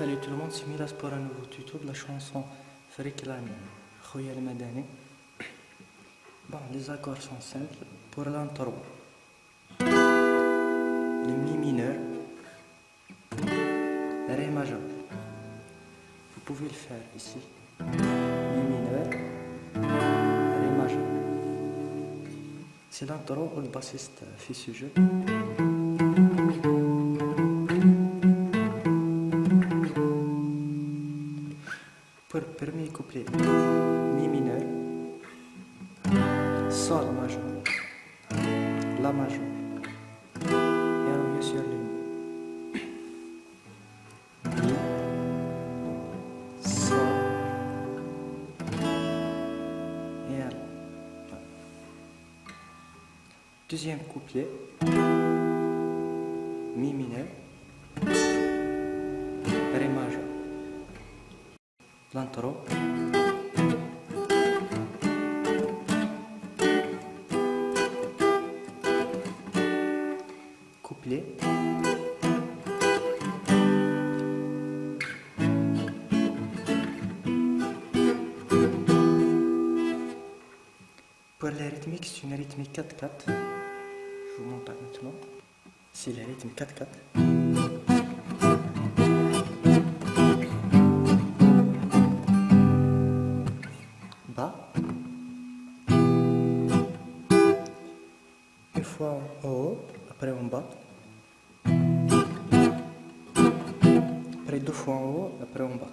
Salut tout le monde, c'est Milas pour un nouveau tuto de la chanson Friklani Khoya El Madani. Bon, les accords sont simples. Pour l'intro, le mi mineur, ré majeur. Vous pouvez le faire ici. Mi mineur, ré majeur. C'est l'intro où le bassiste fait ce jeu. Pour le premier couplet, mi mineur, sol majeur, la majeur, et on revient sur le mi, sol, et un. Deuxième couplet, mi mineur, ré majeur. L'intro. Couplet. Pour la rythmique, c'est une rythmique 4-4. Je vous montre maintenant. C'est la rythme 4-4. Bas, une fois en haut, après en bas, après deux fois en haut, après en bas,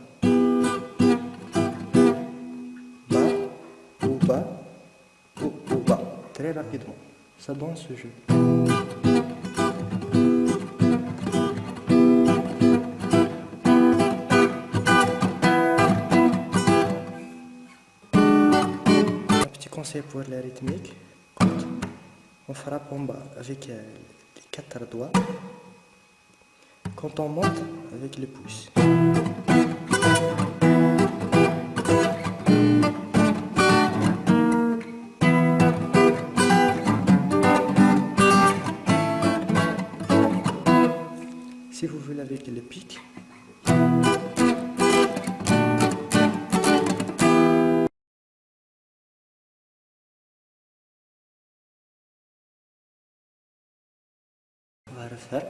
bas, ou bas, ou bas, très rapidement, ça donne ce jeu. Conseil pour la rythmique, quand on frappe en bas avec les 4 doigts, quand on monte avec les pouces. Si vous voulez avec le pic, on va refaire.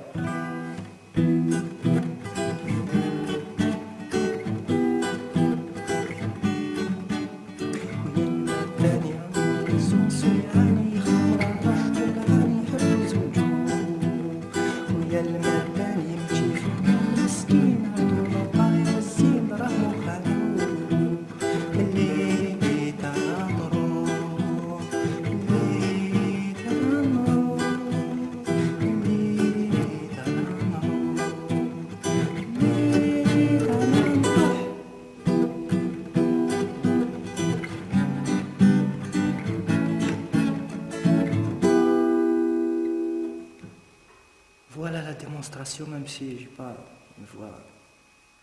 Voilà la démonstration, même si je n'ai pas une voix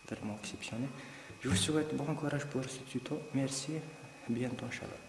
vraiment exceptionnelle. Je vous souhaite bon courage pour ce tuto. Merci, à bientôt, Inch'Allah.